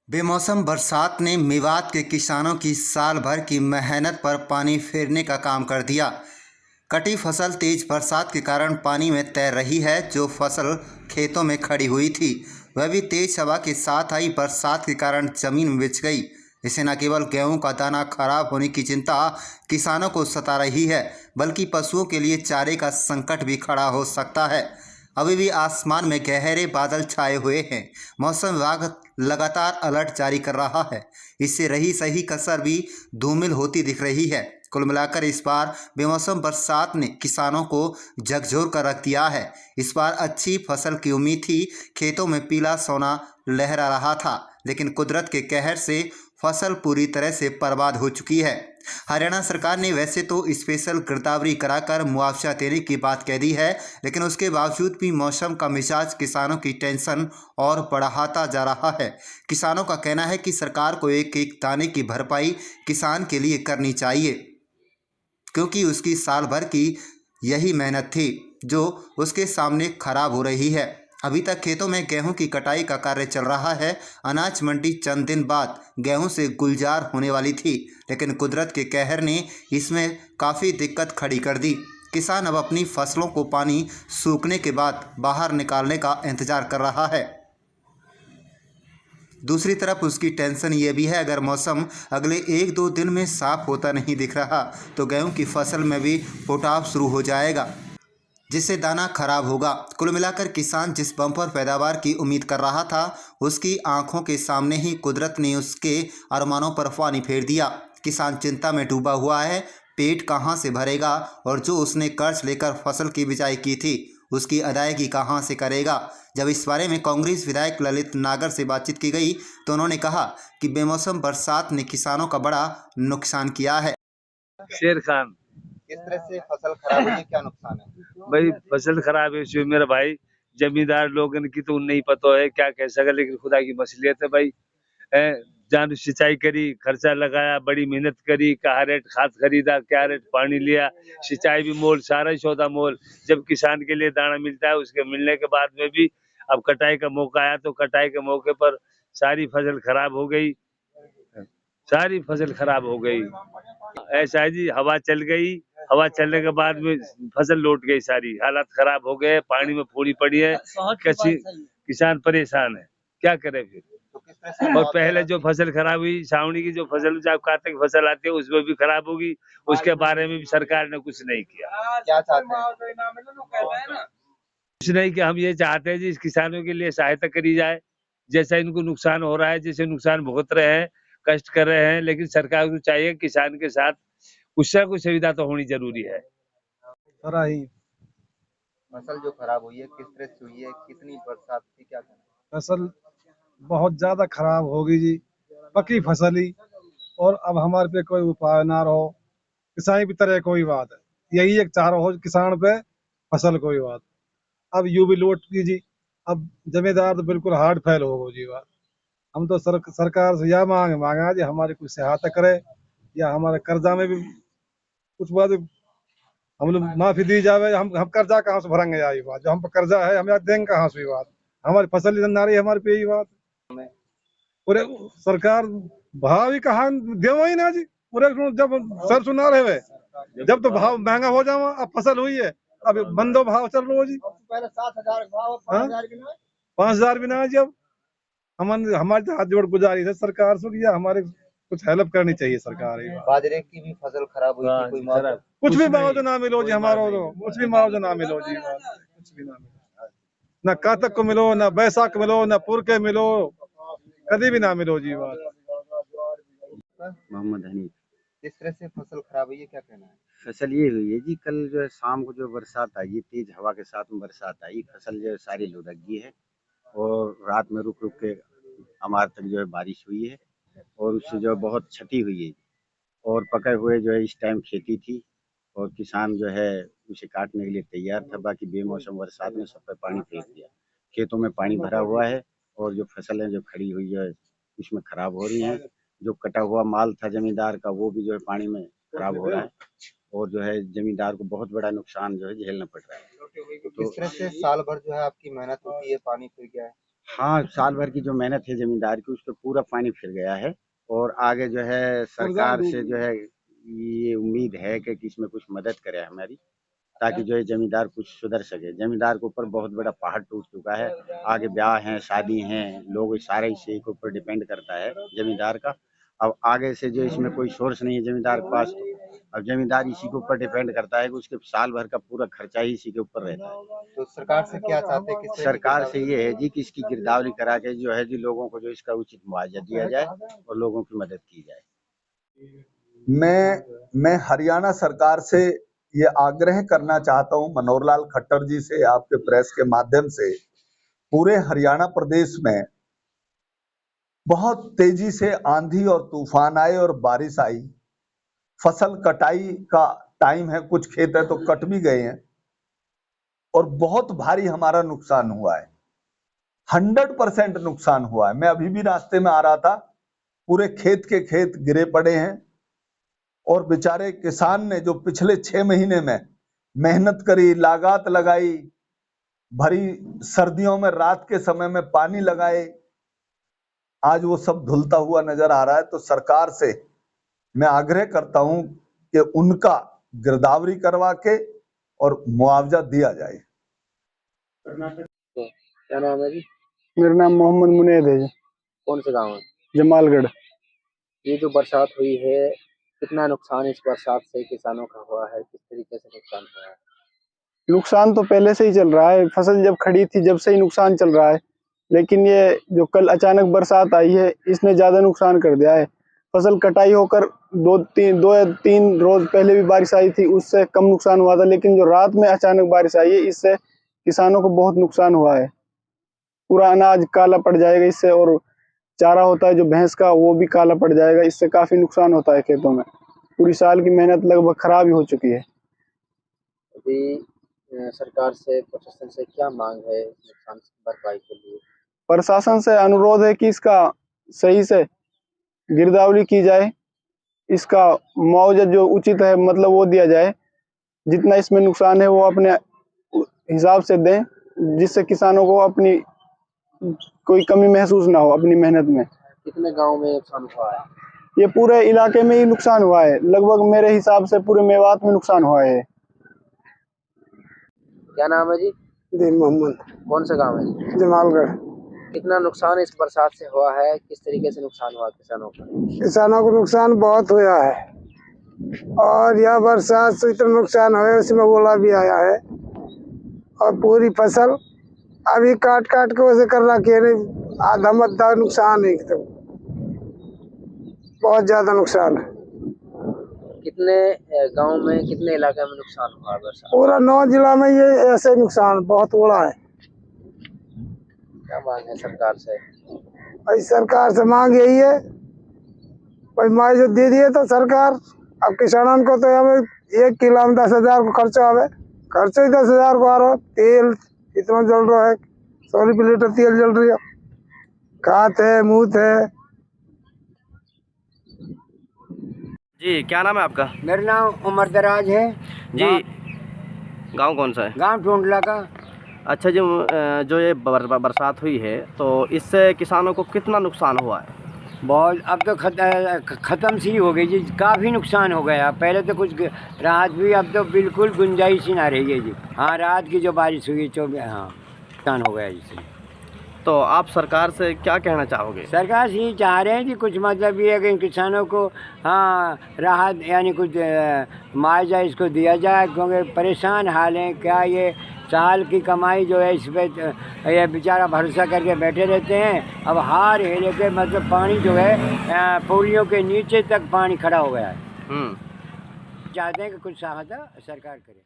बेमौसम बरसात ने मेवात के किसानों की साल भर की मेहनत पर पानी फेरने का काम कर दिया। कटी फसल तेज बरसात के कारण पानी में तैर रही है। जो फसल खेतों में खड़ी हुई थी वह भी तेज हवा के साथ आई बरसात के कारण जमीन में बिछ गई। इससे न केवल गेहूं का दाना खराब होने की चिंता किसानों को सता रही है, बल्कि पशुओं के लिए चारे का संकट भी खड़ा हो सकता है। अभी भी आसमान में गहरे बादल छाए हुए हैं। मौसम विभाग लगातार अलर्ट जारी कर रहा है। इससे रही सही कसर भी धूमिल होती दिख रही है। कुल मिलाकर इस बार बेमौसम बरसात ने किसानों को झकझोर कर रख दिया है। इस बार अच्छी फसल की उम्मीद थी। खेतों में पीला सोना लहरा रहा था, लेकिन कुदरत के कहर से फसल पूरी तरह से बर्बाद हो चुकी है। हरियाणा सरकार ने वैसे तो स्पेशल गिरदावरी कराकर मुआवजा देने की बात कह दी है, लेकिन उसके बावजूद भी मौसम का मिजाज किसानों की टेंशन और बढ़ाता जा रहा है। किसानों का कहना है कि सरकार को एक एक दाने की भरपाई किसान के लिए करनी चाहिए, क्योंकि उसकी साल भर की यही मेहनत थी जो उसके सामने खराब हो रही है। अभी तक खेतों में गेहूं की कटाई का कार्य चल रहा है। अनाज मंडी चंद दिन बाद गेहूं से गुलजार होने वाली थी, लेकिन कुदरत के कहर ने इसमें काफ़ी दिक्कत खड़ी कर दी। किसान अब अपनी फसलों को पानी सूखने के बाद बाहर निकालने का इंतजार कर रहा है। दूसरी तरफ उसकी टेंशन ये भी है, अगर मौसम अगले 1-2 दिन में साफ होता नहीं दिख रहा तो गेहूं की फसल में भी फुटाव शुरू हो जाएगा, जिससे दाना खराब होगा। कुल मिलाकर किसान जिस बम्पर पैदावार की उम्मीद कर रहा था, उसकी आंखों के सामने ही कुदरत ने उसके अरमानों पर पानी फेर दिया। किसान चिंता में डूबा हुआ है। पेट कहाँ से भरेगा, और जो उसने कर्ज लेकर फसल की बिजाई की थी उसकी अदायगी कहाँ से करेगा। जब इस बारे में कांग्रेस विधायक ललित नागर से बातचीत की गई तो उन्होंने कहा कि बेमौसम बरसात ने किसानों का बड़ा नुकसान किया है। शेर खान। किस तरह से फसल खराब हुई है, क्या नुकसान है? भाई फसल खराब है इसमें मेरा भाई, जमींदार लोगन की तो नहीं पता है क्या कह सके, लेकिन खुदा की मसलियत है भाई। जान सिंचाई करी, खर्चा लगाया, बड़ी मेहनत करी, क्या रेट खाद खरीदा, क्या रेट पानी लिया, सिंचाई भी मोल, सारा ही सौदा मोल। जब किसान के लिए दाना मिलता है, उसके मिलने के बाद में भी अब कटाई का मौका आया तो कटाई के मौके पर सारी फसल खराब हो गई, सारी फसल खराब हो गई। ऐसा है जी, हवा चल गई, हवा चलने के बाद में फसल लौट गई, सारी हालात खराब हो गए, पानी में पूरी पड़ी है, किसान परेशान है, क्या करे फिर। और पहले जो फसल खराब हुई, सावनी की जो फसल, जब कार्तिक फसल आती है उसमें भी खराब होगी, उसके बारे में भी सरकार ने कुछ नहीं किया। क्या चाहते हैं? कुछ नहीं, कि हम ये चाहते हैं जी, इस किसानों के लिए सहायता करी जाए। जैसा इनको नुकसान हो रहा है, जैसे नुकसान भुगत रहे हैं, कष्ट कर रहे हैं, लेकिन सरकार को चाहिए किसान के साथ कुछ ना कुछ सुविधा तो होनी जरूरी है। राही फसल जो खराब हुई है किस तरह से हुई है, कितनी बरसात थी, क्या कहना है? फसल बहुत ज्यादा खराब होगी जी, पकी फसल ही। और अब हमारे पे कोई उपाय ना रहो, किसानी की तरह कोई बात है, यही एक चाह रहा हो किसान पे फसल कोई बात। अब यूं भी लौट की जी, अब जमींदार तो बिल्कुल हार्ड फेल हो गो जी बात। हम तो सरकार से यह मांगा जी, हमारी कुछ सहायता करे, या हमारे कर्जा में भी कुछ बात हम लोग माफी दी जावे। हम कर्जा कहाँ से भरेंगे, यही बात, जो हम पर कर्जा है हम यार देंगे कहाँ से, बात हमारी फसल ना रही हमारे पे, यही बात। पूरे सरकार भाव ही कहा देव ही ना जी, पूरे जब सर सुना रहे, जब तो भाव महंगा हो जावा, अब फसल हुई है, अब बंदो भाव चल रहा जी, पहले 7,000 भाव 5,000 बिना जी। अब हमारे हाथ जोड़ गुजारिश है सरकार से, या हमारे कुछ हेल्प करनी चाहिए सरकार। बाजरे की भी फसल खराब हुई थी, कोई मुआवजा? कुछ भी मुआवजा ना मिलो जी हमारो, तो कुछ भी मुआवजा ना मिलो जी, कुछ भी ना मिलो, ना कातक को मिलो, ना बैसाख मिलो, ना पुर के मिलो, कभी भी ना मिलो जी बात। मोहम्मद हनीफ। किस तरह से फसल खराब हुई है, क्या कहना है? फसल ये हुई है जी, कल जो है शाम को जो बरसात आई, तेज हवा के साथ में बरसात आई, फसल जो है सारी लुढ़क गई है। और रात में रुक रुक के हमारे तक जो है बारिश हुई है, और उससे जो है बहुत क्षति हुई है। और पके हुए जो है इस टाइम खेती थी, और किसान जो है उसे काटने के लिए तैयार था, बाकी बेमौसम बरसात ने सब पे पानी फेंक दिया। खेतों में पानी भरा हुआ है, और जो फसलें जो खड़ी हुई है उसमें खराब हो रही हैं। जो कटा हुआ माल था जमींदार का, वो भी जो है पानी में खराब हो रहा है, और जो है जमींदार को बहुत बड़ा नुकसान जो है झेलना पड़ रहा है। किस तरह से साल भर जो है आपकी मेहनत होती है, पानी फिर गया है? हाँ, साल भर की जो मेहनत है जमींदार की, उस पे पूरा पानी फिर गया है। और आगे जो है सरकार से जो है ये उम्मीद है कि इसमें कुछ मदद करे हमारी, ताकि जो है जमींदार कुछ सुधर सके। जमींदार के ऊपर बहुत बड़ा पहाड़ टूट चुका है। आगे ब्याह हैं, शादी हैं, लोग सारे इसी के ऊपर डिपेंड करता है जमींदार का। अब आगे से जो इसमें कोई सोर्स नहीं है जमींदार के पास, तो अब जमींदार इसी के ऊपर डिपेंड करता है कि उसके साल भर का पूरा खर्चा ही इसी के ऊपर रहता है। तो सरकार से क्या चाहते हैं, किस तरह की सरकार से गिरदावरी? ये है जी कि इसकी गिरदावरी करा के जो है जी लोगों को जो इसका उचित मुआवजा दिया जाए और लोगों की मदद की जाए। मैं हरियाणा सरकार से ये आग्रह करना चाहता हूं, मनोहर लाल खट्टर जी से, आपके प्रेस के माध्यम से, पूरे हरियाणा प्रदेश में बहुत तेजी से आंधी और तूफान आए और बारिश आई। फसल कटाई का टाइम है, कुछ खेत है तो कट भी गए हैं और बहुत भारी हमारा नुकसान हुआ है। 100% नुकसान हुआ है। मैं अभी भी रास्ते में आ रहा था, पूरे खेत के खेत गिरे पड़े हैं और बेचारे किसान ने जो पिछले 6 महीने में मेहनत करी, लागत लगाई, भरी सर्दियों में रात के समय में पानी लगाए, आज वो सब धुलता हुआ नजर आ रहा है। तो सरकार से मैं आग्रह करता हूं कि उनका गिरदावरी करवा के और मुआवजा दिया जाए। क्या नाम है जी? मेरा नाम मोहम्मद मुनेद है जी, कौन से गांव है? जमालगढ़। ये जो बरसात हुई है, कितना नुकसान इस बरसात से किसानों का हुआ है? किस तरीके से नुकसान हुआ है? नुकसान तो पहले से ही चल रहा है, फसल जब खड़ी थी जब से ही नुकसान चल रहा है, लेकिन ये जो कल अचानक बरसात आई है इसने ज्यादा नुकसान कर दिया है। फसल कटाई होकर 2-3 रोज पहले भी बारिश आई थी, उससे कम नुकसान हुआ था, लेकिन जो रात में अचानक बारिश आई है इससे किसानों को बहुत नुकसान हुआ है। पूरा अनाज काला पड़ जाएगा इससे, और चारा होता है जो भैंस का वो भी काला पड़ जाएगा। इससे काफी नुकसान होता है खेतों में। पूरी साल की मेहनत लगभग खराब ही हो चुकी है। अभी सरकार से, प्रशासन से क्या मांग है इस नुकसान भरपाई के लिए? प्रशासन से अनुरोध है कि इसका सही से गिरदावरी की जाए, इसका मुआवजा जो उचित है मतलब वो दिया जाए। जितना इसमें नुकसान है वो अपने हिसाब से दें, जिससे किसानों को अपनी कोई कमी महसूस ना हो अपनी मेहनत में। कितने गांव में नुकसान हुआ है? ये पूरे इलाके में ही नुकसान हुआ है, लगभग मेरे हिसाब से पूरे मेवात में नुकसान हुआ है। क्या नाम है जी? दिन मोहम्मद, कौन सा गांव है जी? जमालगढ़। कितना नुकसान इस बरसात से हुआ है? किस तरीके से नुकसान हुआ किसानों का? किसानों को नुकसान बहुत हुआ है, और यह बरसात से इतना नुकसान हुआ है उसमें ओला भी आया है, और पूरी फसल अभी काट के वैसे कर रखी है, आधा मद्दा नुकसान है, तो बहुत ज्यादा नुकसान है। कितने गांव में, कितने इलाके में नुकसान हुआ बरसात? पूरा 9 जिला में ये ऐसे नुकसान बहुत बड़ा है। क्या मांग है सरकार से? भाई सरकार से मांग यही है, भाई मुआवजा दे दिए तो सरकार। अब किसानों को तो हमें 1 किलो में 10,000 को खर्चा आवे, खर्चा ही 10,000 को आ रहा है। तेल इतना जल रहा है, 100 रुपये लीटर तेल जल रही है, खात है, मूत है। जी, क्या नाम है आपका? मेरा नाम उमर दराज है जी। गांव कौन सा है? गांव टोंडला का। अच्छा जी, जो ये बरसात हुई है तो इससे किसानों को कितना नुकसान हुआ है? बहुत, अब तो ख़त्म सी हो गई जी, काफ़ी नुकसान हो गया। पहले तो कुछ राहत भी, अब तो बिल्कुल गुंजाइश ही ना रही है जी। हाँ, रात की जो बारिश हुई तो हाँ नुकसान हो गया इससे। तो आप सरकार से क्या कहना चाहोगे? सरकार से ये चाह रहे हैं कि कुछ मतलब ये है कि किसानों को हाँ राहत यानी कुछ मुआवजा इसको दिया जाए, क्योंकि परेशान हाल हैं। क्या ये साल की कमाई जो है इस पर ये बेचारा भरोसा करके बैठे रहते हैं। अब हार हेले के मतलब पानी जो है पुलियों के नीचे तक पानी खड़ा हो गया है। चाहते हैं कि कुछ सहायता सरकार करे।